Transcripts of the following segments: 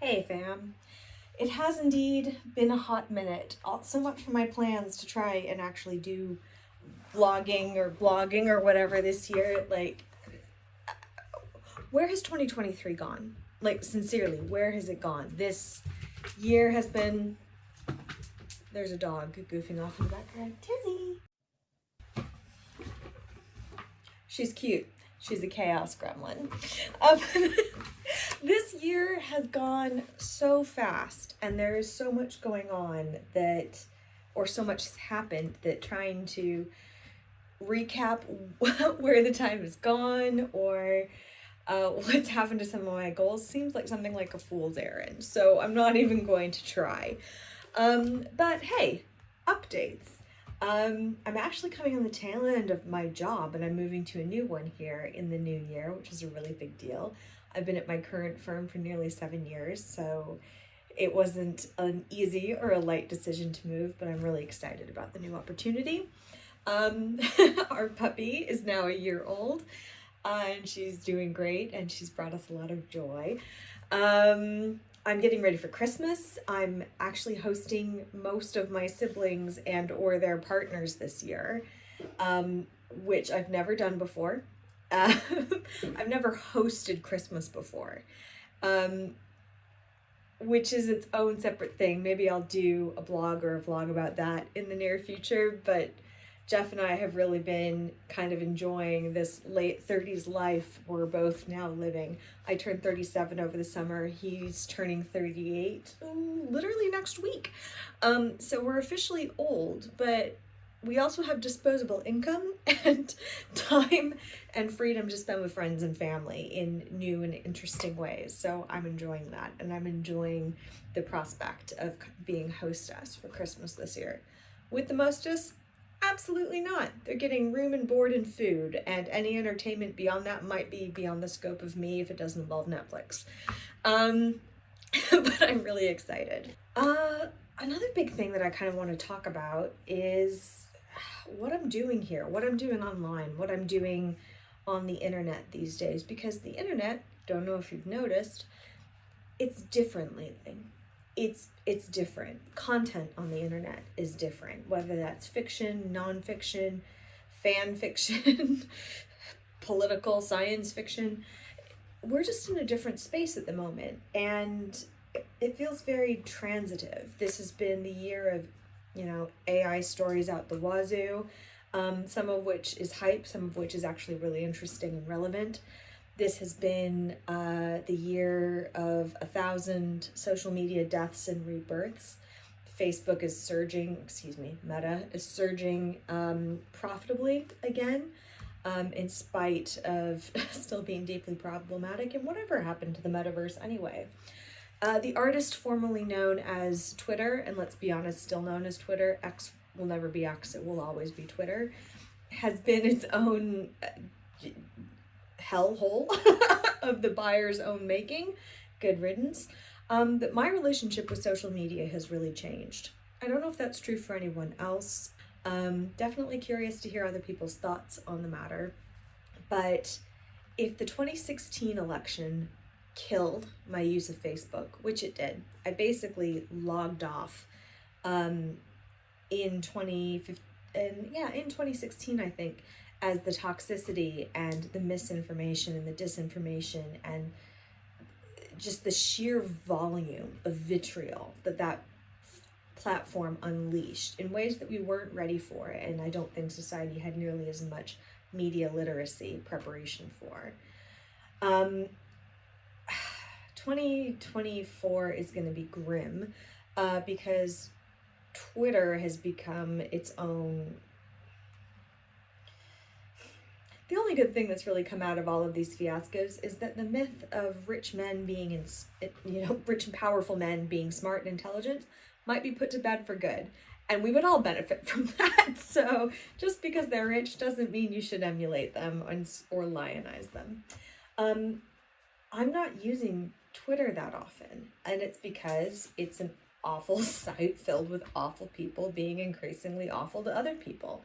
Hey fam, it has indeed been a hot minute. So much for my plans to try and actually do vlogging or blogging or whatever this year. Where has 2023 gone? Sincerely, where has it gone? This year has been... There's a dog goofing off in the background. Tizzy! She's cute. She's a chaos gremlin. This year has gone so fast, and there is so much going on or so much has happened that trying to recap where the time has gone or what's happened to some of my goals seems like something like a fool's errand. So I'm not even going to try. But hey, updates. I'm actually coming on the tail end of my job, and I'm moving to a new one here in the new year, which is a really big deal. I've been at my current firm for nearly 7 years, so it wasn't an easy or a light decision to move, but I'm really excited about the new opportunity. Our puppy is now a year old, and she's doing great, and she's brought us a lot of joy. I'm getting ready for Christmas. I'm actually hosting most of my siblings and or their partners this year, which I've never done before. I've never hosted Christmas before, which is its own separate thing. Maybe I'll do a blog or a vlog about that in the near future, but Jeff and I have really been kind of enjoying this late 30s life we're both now living. I turned 37 over the summer. He's turning 38 literally next week. So we're officially old, but we also have disposable income and time and freedom to spend with friends and family in new and interesting ways. So I'm enjoying that, and I'm enjoying the prospect of being hostess for Christmas this year. With the mostess? Absolutely not. They're getting room and board and food, and any entertainment beyond that might be beyond the scope of me if it doesn't involve Netflix. But I'm really excited. Another big thing that I kind of want to talk about is what I'm doing here, what I'm doing online, what I'm doing on the internet these days, because the internet, don't know if you've noticed, it's different lately. It's different. Content on the internet is different, whether that's fiction, nonfiction, fan fiction, political science fiction. We're just in a different space at the moment, and it feels very transitive. This has been the year of, AI stories out the wazoo, some of which is hype, some of which is actually really interesting and relevant. This has been the year of 1,000 social media deaths and rebirths. Facebook is surging, Meta is surging profitably again, in spite of still being deeply problematic. And whatever happened to the metaverse anyway? The artist formerly known as Twitter, and let's be honest, still known as Twitter, X will never be X, it will always be Twitter, has been its own hellhole of the buyer's own making. Good riddance. But my relationship with social media has really changed. I don't know if that's true for anyone else. Definitely curious to hear other people's thoughts on the matter. But if the 2016 election killed my use of Facebook, which it did, I basically logged off in 2016, I think, as the toxicity and the misinformation and the disinformation and just the sheer volume of vitriol that platform unleashed in ways that we weren't ready for, and I don't think society had nearly as much media literacy preparation for. 2024 is going to be grim because Twitter has become its own... The only good thing that's really come out of all of these fiascos is that the myth of rich men being, rich and powerful men being smart and intelligent might be put to bed for good. And we would all benefit from that. So just because they're rich doesn't mean you should emulate them or lionize them. I'm not using Twitter that often, and it's because it's an awful site filled with awful people being increasingly awful to other people.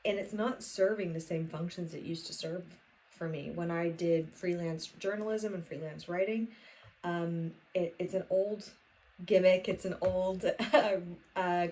And it's not serving the same functions it used to serve for me. When I did freelance journalism and freelance writing, It's an old gimmick, it's an old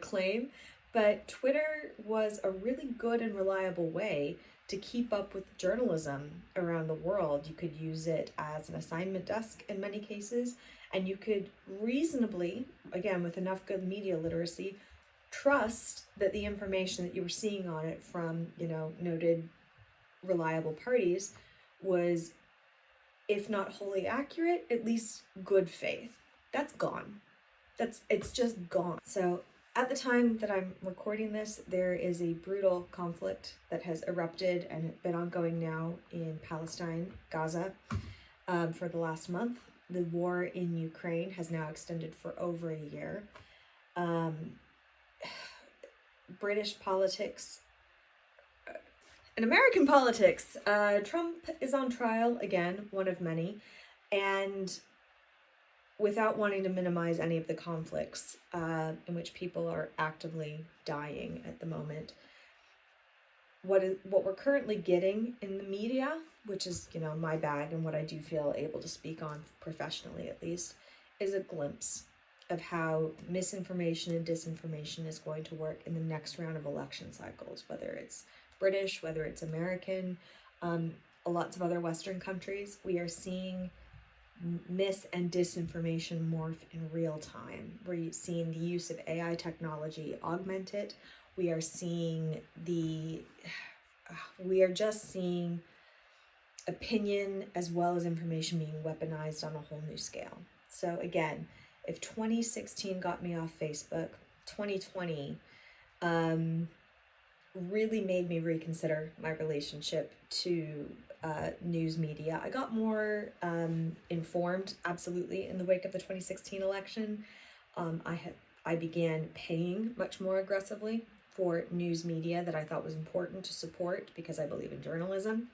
claim, but Twitter was a really good and reliable way to keep up with journalism around the world. You could use it as an assignment desk in many cases, and you could reasonably, again, with enough good media literacy, trust that the information that you were seeing on it from, noted reliable parties was, if not wholly accurate, at least good faith. That's gone. It's just gone. So at the time that I'm recording this, there is a brutal conflict that has erupted and been ongoing now in Palestine, Gaza, for the last month. The war in Ukraine has now extended for over a year. British politics, in American politics, Trump is on trial again, one of many, and without wanting to minimize any of the conflicts in which people are actively dying at the moment, what we're currently getting in the media, which is, my bag and what I do feel able to speak on professionally at least, is a glimpse of how misinformation and disinformation is going to work in the next round of election cycles, whether it's British, whether it's American, lots of other Western countries. We are seeing mis and disinformation morph in real time. We're seeing the use of AI technology augment it. We are just seeing opinion as well as information being weaponized on a whole new scale. So again, if 2016 got me off Facebook, 2020 really made me reconsider my relationship to news media. I got more informed, absolutely, in the wake of the 2016 election. I began paying much more aggressively for news media that I thought was important to support because I believe in journalism.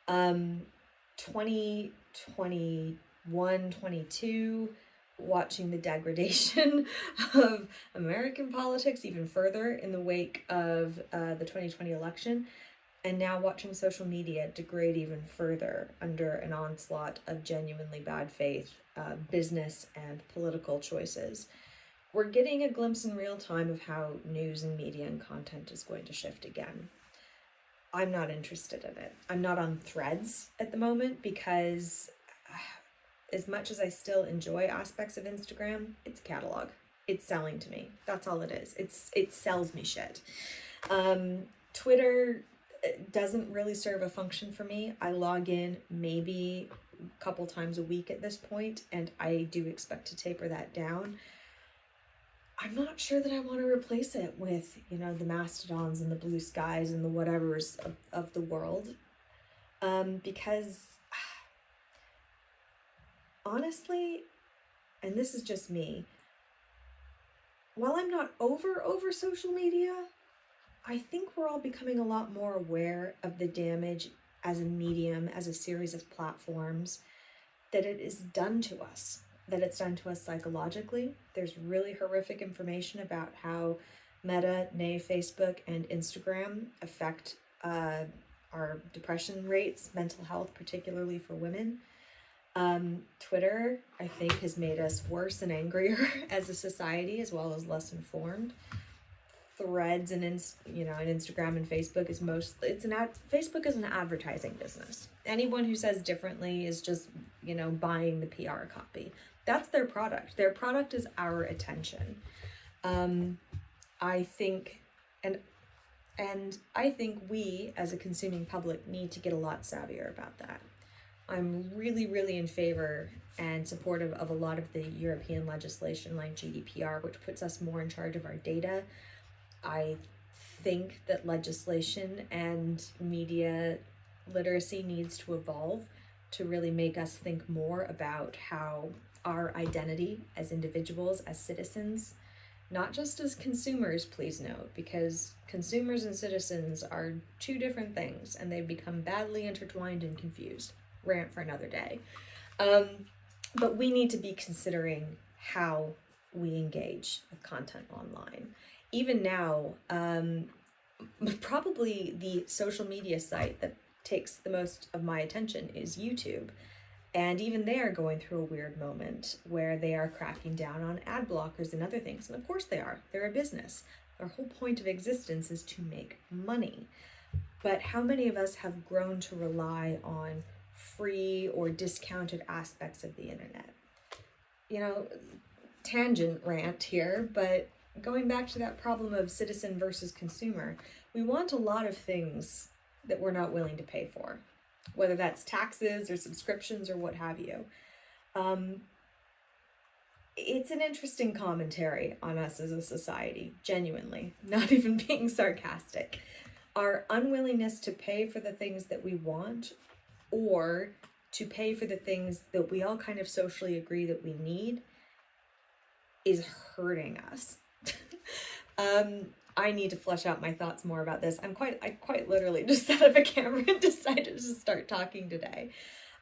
2021, 22, watching the degradation of American politics even further in the wake of the 2020 election, and now watching social media degrade even further under an onslaught of genuinely bad faith business and political choices. We're getting a glimpse in real time of how news and media and content is going to shift again. I'm not interested in it. I'm not on Threads at the moment because as much as I still enjoy aspects of Instagram, it's a catalog. It's selling to me. That's all it is. It sells me shit. Twitter doesn't really serve a function for me. I log in maybe a couple times a week at this point, and I do expect to taper that down. I'm not sure that I want to replace it with, the Mastodons and the Blue Skies and the whatevers of the world. Because honestly, and this is just me, while I'm not over social media, I think we're all becoming a lot more aware of the damage as a medium, as a series of platforms, that it is done to us, that it's done to us psychologically. There's really horrific information about how Meta, nay, Facebook, and Instagram affect our depression rates, mental health, particularly for women. Twitter, I think, has made us worse and angrier as a society, as well as less informed. Threads and Instagram and Facebook is Facebook is an advertising business. Anyone who says differently is just buying the PR copy. That's their product. Their product is our attention. I think, and I think we as a consuming public need to get a lot savvier about that. I'm really, really in favor and supportive of a lot of the European legislation like GDPR, which puts us more in charge of our data. I think that legislation and media literacy needs to evolve to really make us think more about how our identity as individuals, as citizens, not just as consumers, please note, because consumers and citizens are two different things and they've become badly intertwined and confused. Rant for another day. But we need to be considering how we engage with content online. Even now, probably the social media site that takes the most of my attention is YouTube. And even they are going through a weird moment where they are cracking down on ad blockers and other things. And of course they are. They're a business. Their whole point of existence is to make money. But how many of us have grown to rely on free or discounted aspects of the internet? You know, tangent rant here, but going back to that problem of citizen versus consumer, we want a lot of things that we're not willing to pay for, whether that's taxes or subscriptions or what have you. It's an interesting commentary on us as a society, genuinely, not even being sarcastic. Our unwillingness to pay for the things that we want, or to pay for the things that we all kind of socially agree that we need, is hurting us. I need to flesh out my thoughts more about this. I quite literally just set up a camera and decided to start talking today.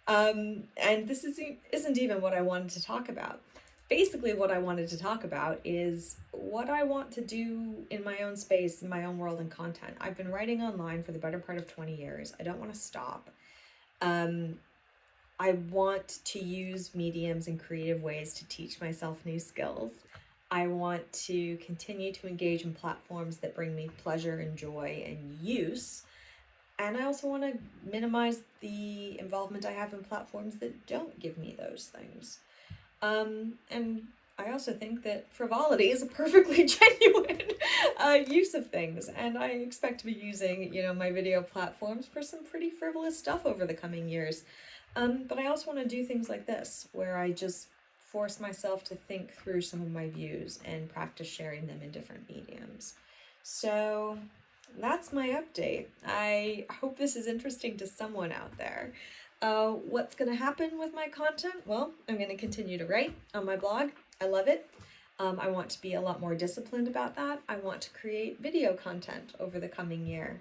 And this isn't even what I wanted to talk about. Basically, what I wanted to talk about is what I want to do in my own space, in my own world and content. I've been writing online for the better part of 20 years. I don't want to stop. I want to use mediums and creative ways to teach myself new skills. I want to continue to engage in platforms that bring me pleasure and joy and use. And I also want to minimize the involvement I have in platforms that don't give me those things. And I also think that frivolity is a perfectly genuine use of things. And I expect to be using, my video platforms for some pretty frivolous stuff over the coming years. But I also want to do things like this, where I just force myself to think through some of my views and practice sharing them in different mediums. So that's my update. I hope this is interesting to someone out there. What's going to happen with my content? Well, I'm going to continue to write on my blog. I love it. I want to be a lot more disciplined about that. I want to create video content over the coming year.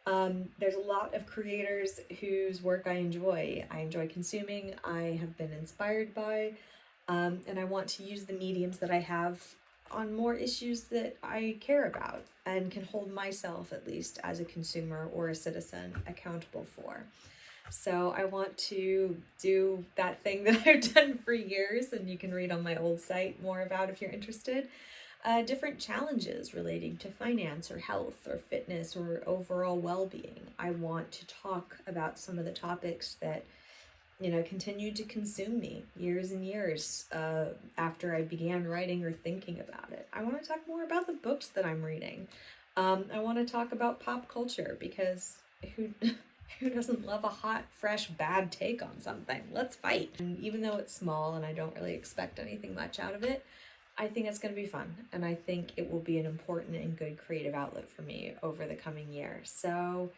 There's a lot of creators whose work I enjoy. I enjoy consuming, I have been inspired by, and I want to use the mediums that I have on more issues that I care about and can hold myself, at least as a consumer or a citizen, accountable for. So I want to do that thing that I've done for years, and you can read on my old site more about if you're interested. Different challenges relating to finance or health or fitness or overall well-being. I want to talk about some of the topics that, continued to consume me years and years after I began writing or thinking about it. I want to talk more about the books that I'm reading. I want to talk about pop culture, because who doesn't love a hot, fresh, bad take on something? Let's fight. And even though it's small and I don't really expect anything much out of it, I think it's going to be fun, and I think it will be an important and good creative outlet for me over the coming year. So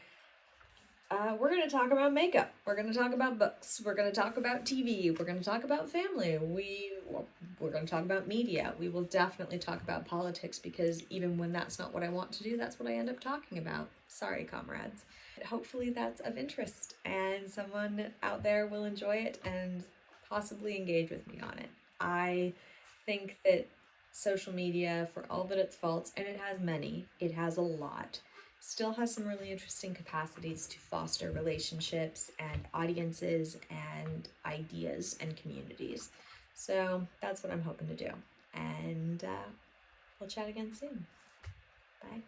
we're going to talk about makeup. We're going to talk about books. We're going to talk about TV. We're going to talk about family. We're going to talk about media. We will definitely talk about politics, because even when that's not what I want to do, that's what I end up talking about. Sorry, comrades. Hopefully that's of interest, and someone out there will enjoy it and possibly engage with me on it. I think that social media, for all that its faults, and it has many, it has a lot, still has some really interesting capacities to foster relationships and audiences and ideas and communities. So that's what I'm hoping to do. And we'll chat again soon. Bye.